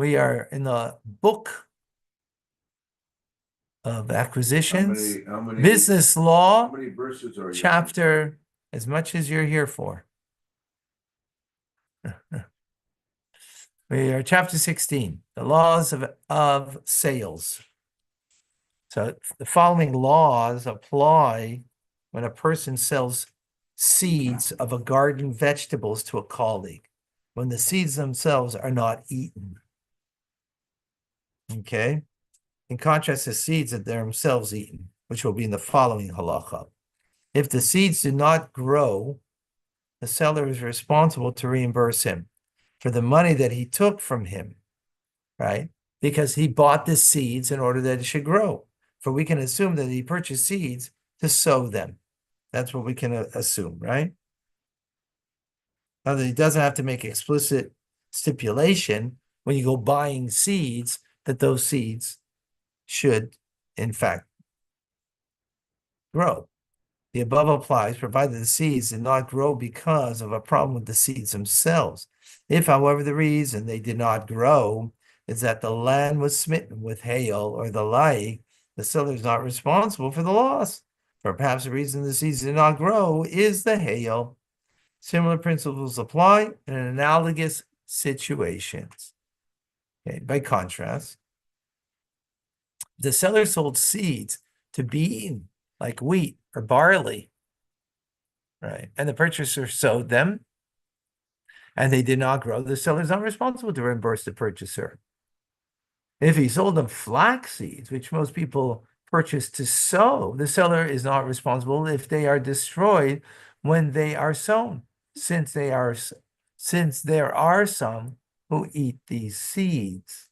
We are in the book of acquisitions, business law, How many verses are you? chapter, as much as you're here for. We are chapter 16, the laws of sales. So the following laws apply when a person sells seeds of a garden vegetables to a colleague, when the seeds themselves are not eaten. Okay? In contrast to seeds that they're themselves eaten, which will be in the following halacha. If the seeds do not grow, the seller is responsible to reimburse him for the money that he took from him, right? Because he bought the seeds in order that it should grow. For we can assume that he purchased seeds to sow them. That's what we can assume, right? Now that he doesn't have to make explicit stipulation when you go buying seeds that those seeds should, in fact, grow. The above applies, provided the seeds did not grow because of a problem with the seeds themselves. If, however, the reason they did not grow is that the land was smitten with hail or the like, the seller is not responsible for the loss. For perhaps the reason the seeds did not grow is the hail. Similar principles apply in analogous situations. Okay, by contrast, the seller sold seeds to be eaten, like wheat or barley, right? And the purchaser sowed them, and they did not grow. The seller is not responsible to reimburse the purchaser. If he sold them flax seeds, which most people purchase to sow, the seller is not responsible if they are destroyed when they are sown, since there are some who eat these seeds.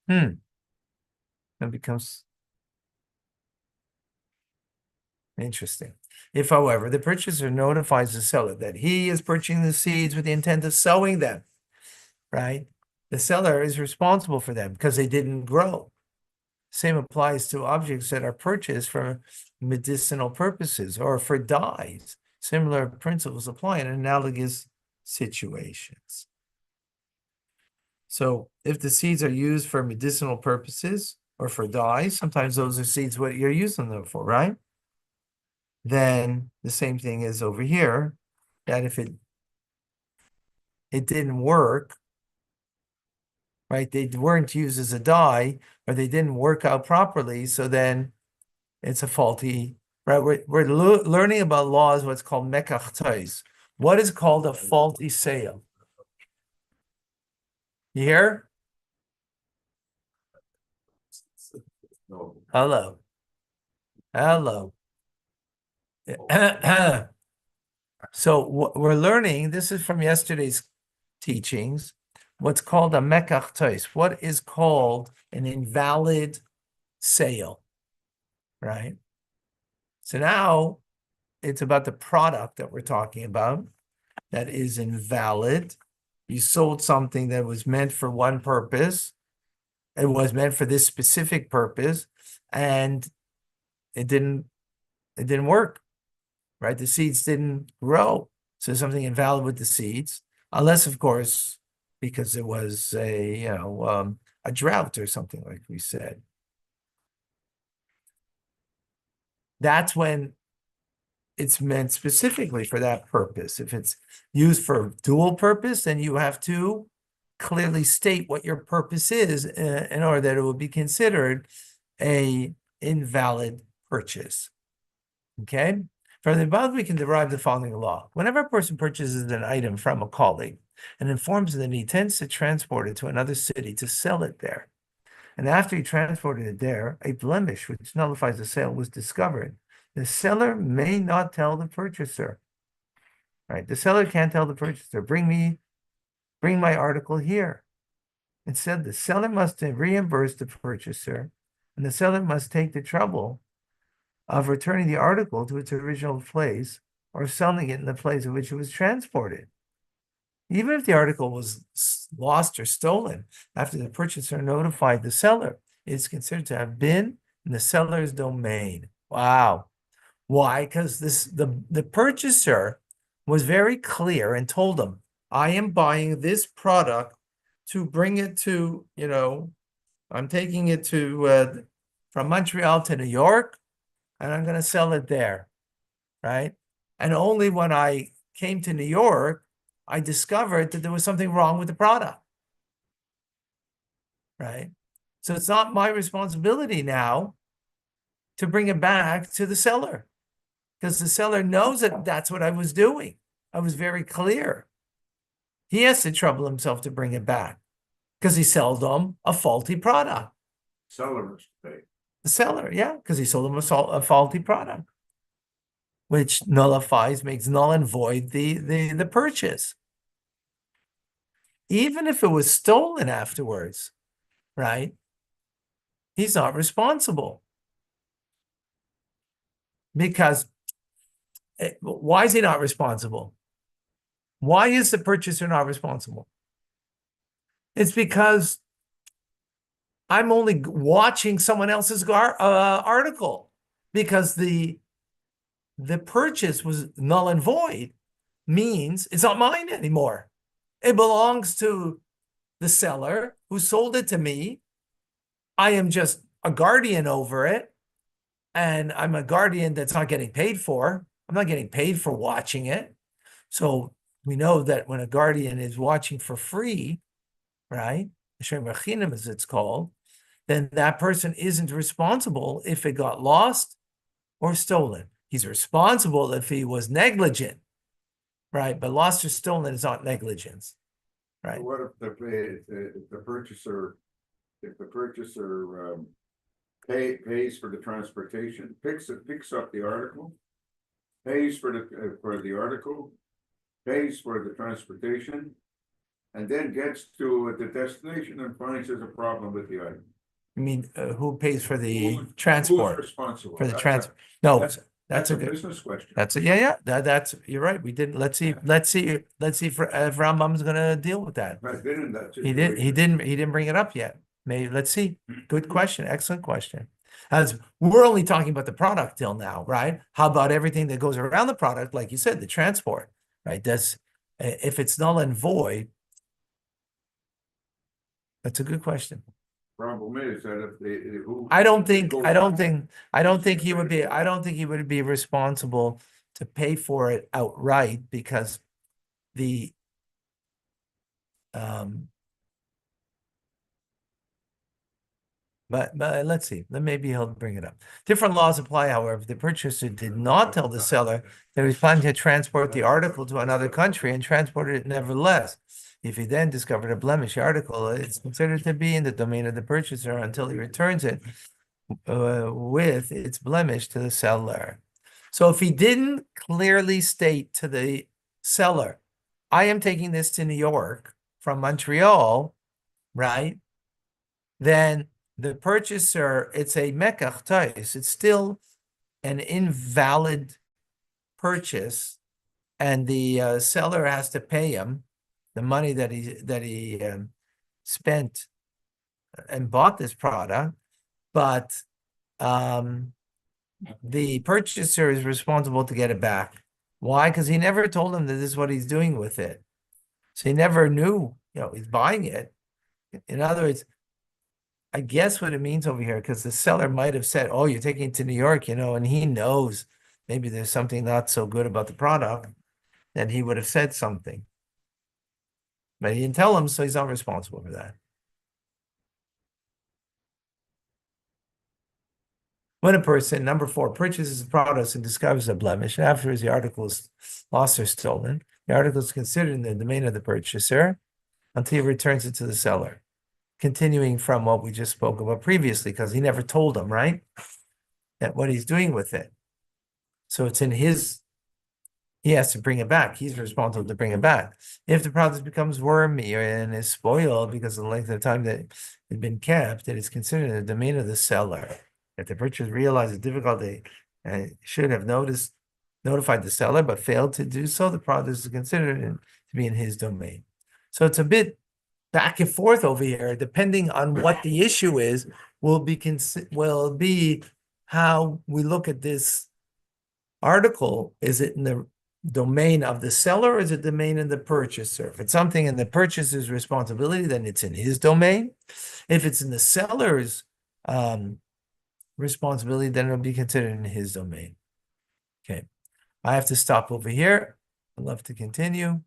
It becomes interesting. If, however, the purchaser notifies the seller that he is purchasing the seeds with the intent of sowing them, right? The seller is responsible for them because they didn't grow. Same applies to objects that are purchased for medicinal purposes or for dyes. Similar principles apply in analogous situations. So if the seeds are used for medicinal purposes or for dyes, sometimes those are seeds what you're using them for, right? Then the same thing is over here, that if it didn't work, right? They weren't used as a dye, or they didn't work out properly, so then it's a faulty, right? We're learning about laws, what's called mekach tais. What is called a faulty sale? You hear? No. Hello. Hello. So what we're learning, this is from yesterday's teachings, what's called a mekach tais. What is called an invalid sale, right? So now it's about the product that we're talking about that is invalid. You sold something that was meant for one purpose. It was meant for this specific purpose, and it didn't work, right? The seeds didn't grow. So there's something invalid with the seeds, unless, of course, because it was a drought or something like we said. That's when it's meant specifically for that purpose. If it's used for dual purpose, then you have to clearly state what your purpose is in order that it will be considered a invalid purchase. Okay? From the above, we can derive the following law. Whenever a person purchases an item from a colleague and informs that he intends to transport it to another city to sell it there, and after he transported it there, a blemish which nullifies the sale was discovered, the seller may not tell the purchaser, right? The seller can't tell the purchaser, bring my article here. Instead, the seller must reimburse the purchaser, and the seller must take the trouble of returning the article to its original place or selling it in the place in which it was transported. Even if the article was lost or stolen after the purchaser notified the seller, it is considered to have been in the seller's domain. Wow. Why? Because the purchaser was very clear and told him, I am buying this product to bring it to, I'm taking it to, from Montreal to New York, and I'm going to sell it there, right? And only when I came to New York, I discovered that there was something wrong with the product, right? So it's not my responsibility now to bring it back to the seller, because the seller knows that that's what I was doing. I was very clear. He has to trouble himself to bring it back because he sold them a faulty product. Seller must pay. The seller, yeah, because he sold them a faulty product, which nullifies, makes null and void the purchase. Even if it was stolen afterwards, right? He's not responsible. Because why is he not responsible? Why is the purchaser not responsible? It's because I'm only watching someone else's article, because the purchase was null and void, means it's not mine anymore. It belongs to the seller who sold it to me. I am just a guardian over it, and I'm a guardian that's not getting paid for. I'm not getting paid for watching it. So we know that when a guardian is watching for free, right, as it's called, then that person isn't responsible if it got lost or stolen. He's responsible if he was negligent, right? But lost or stolen is not negligence, right? What if the purchaser, pays for the transportation, picks up the article, pays for the article, pays for the transportation, and then gets to the destination and finds there's a problem with the item? I mean, who pays for the Who's transport? responsible? For the That's transport? No, that's- that's a a good. business question. That's it. Yeah. That's you're right. We didn't. Let's see if Rambam's gonna deal with that. I've been in that He did. He situation. didn't bring it up yet. Maybe let's see. Good question. Excellent question. As we're only talking about the product till now, right? How about everything that goes around the product, like you said, the transport, right? That's if it's null and void. That's a good question. Problem is that if they, who. I don't think he would be responsible to pay for it outright, because the but let's see. Then maybe he'll bring it up. Different laws apply, however. If the purchaser did not tell the seller that he was planning to transport the article to another country and transported it nevertheless. If he then discovered a blemish article, it's considered to be in the domain of the purchaser until he returns it with its blemish to the seller. So if he didn't clearly state to the seller, I am taking this to New York from Montreal, right? Then the purchaser, it's a mekach tais. It's still an invalid purchase, and the seller has to pay him the money that he spent and bought this product, but the purchaser is responsible to get it back. Why? Because he never told him that this is what he's doing with it. So he never knew, he's buying it. In other words, I guess what it means over here, because the seller might have said, oh, you're taking it to New York, and he knows maybe there's something not so good about the product, then he would have said something. But he didn't tell him, so he's not responsible for that. When a person, number 4, purchases products and discovers a blemish, and afterwards the article is lost or stolen, the article is considered in the domain of the purchaser until he returns it to the seller. Continuing from what we just spoke about previously, because he never told him, right? That what he's doing with it. So it's in he has to bring it back. He's responsible to bring it back. If the product becomes wormy and is spoiled because of the length of time that it had been kept, it is considered in the domain of the seller. If the purchaser realizes difficulty and should have notified the seller but failed to do so, the product is considered to be in his domain. So it's a bit back and forth over here, depending on what the issue is, will be how we look at this article. Is it in the domain of the seller or is it domain in the purchaser? If it's something in the purchaser's responsibility, then it's in his domain. If it's in the seller's responsibility, then it'll be considered in his domain. Okay, I have to stop over here. I'd love to continue.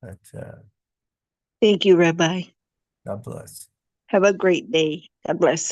But Thank you, Rabbi. God bless. Have a great day. God bless.